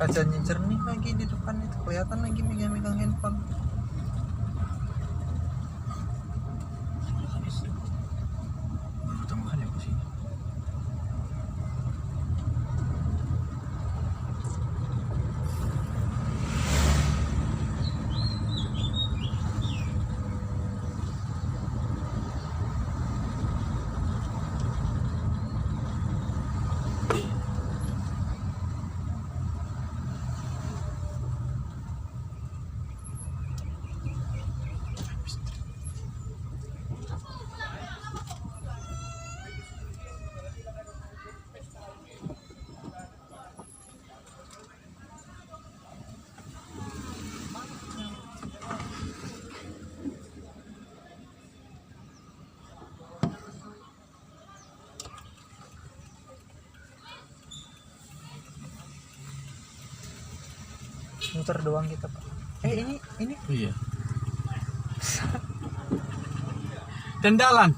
Kacanya jernih lagi di depan itu, kelihatan lagi megang-megang handphone. Baru pertama kali aku sini. Muter doang kita, Pak. Ini Oh iya. Dandalan.